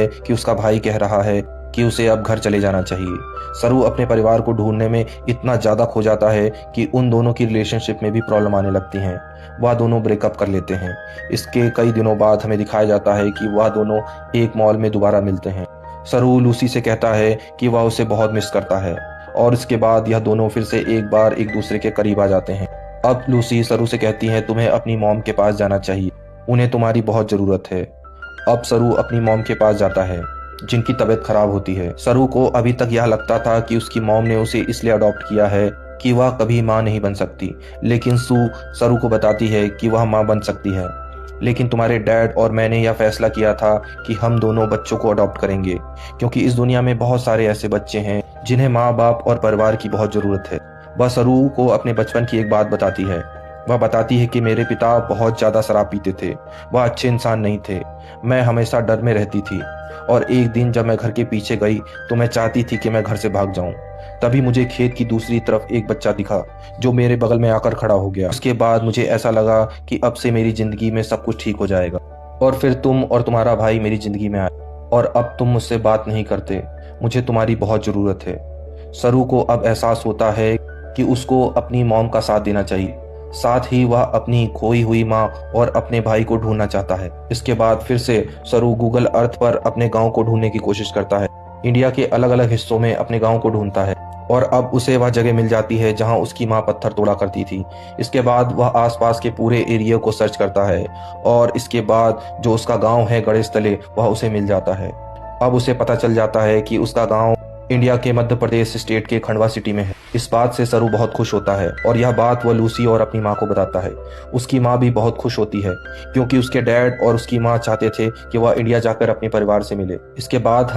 कि उसका भाई कह रहा है कि उसे अब घर चले जाना चाहिए। सरू अपने परिवार को ढूंढने में इतना ज़्यादा खो जाता है कि उन दोनों की रिलेशनशिप में भी प्रॉब्लम आने लगती हैं। वह दोनों ब्रेकअप कर लेते हैं। इसके कई दिनों बाद हमें दिखाया जाता है कि वह दोनों एक मॉल में दोबारा मिलते हैं। सरू लूसी से कहता है कि वह उसे बहुत मिस करता है और इसके बाद यह दोनों फिर से एक बार एक दूसरे के करीब आ जाते हैं। अब लूसी सरू से कहती है तुम्हें अपनी मॉम के पास जाना चाहिए, उन्हें तुम्हारी बहुत ज़रूरत है। अब सरू अपनी मॉम के पास जाता है जिनकी तबीयत खराब होती है। सरू को अभी तक यह लगता था कि उसकी मॉम ने उसे इसलिए अडॉप्ट किया है कि वह कभी माँ नहीं बन सकती, लेकिन सरू को बताती है कि वह माँ बन सकती है। लेकिन तुम्हारे डैड और मैंने यह फैसला किया था कि हम दोनों बच्चों को अडॉप्ट करेंगे, क्योंकि इस दुनिया में बहुत सारे ऐसे बच्चे हैं जिन्हें माँ बाप और परिवार की बहुत ज़रूरत है। वह सरू को अपने बचपन की एक बात बताती है। वह बताती है कि मेरे पिता बहुत ज़्यादा शराब पीते थे, वह अच्छे इंसान नहीं थे। मैं हमेशा डर में रहती थी और एक दिन जब मैं घर के पीछे गई तो मैं चाहती थी कि मैं घर से भाग जाऊं। तभी मुझे खेत की दूसरी तरफ एक बच्चा दिखा जो मेरे बगल में आकर खड़ा हो गया। उसके बाद मुझे ऐसा लगा कि अब से मेरी ज़िंदगी में सब कुछ ठीक हो जाएगा। और फिर तुम और तुम्हारा भाई मेरी ज़िंदगी में आए और अब तुम मुझसे बात नहीं करते। मुझे तुम्हारी बहुत ज़रूरत है। सरू को अब एहसास होता है कि उसको अपनी मॉम का साथ देना चाहिए, साथ ही वह अपनी खोई हुई माँ और अपने भाई को ढूंढना चाहता है। इसके बाद फिर से सरू गूगल अर्थ पर अपने गांव को ढूंढने की कोशिश करता है। इंडिया के अलग अलग हिस्सों में अपने गांव को ढूंढता है और अब उसे वह जगह मिल जाती है जहां उसकी माँ पत्थर तोड़ा करती थी। इसके बाद वह आसपास के पूरे एरिया को सर्च करता है और इसके बाद जो उसका गाँव है गणेश तले, वह उसे मिल जाता है। अब उसे पता चल जाता है कि उसका गाँव इंडिया के मध्य प्रदेश स्टेट के खंडवा सिटी में है। इस बात से सरू बहुत खुश होता है और यह बात वह लूसी और अपनी माँ को बताता है। उसकी माँ भी बहुत खुश होती है क्योंकि उसके डैड और उसकी माँ चाहते थे कि वह इंडिया जाकर अपने परिवार से मिले। इसके बाद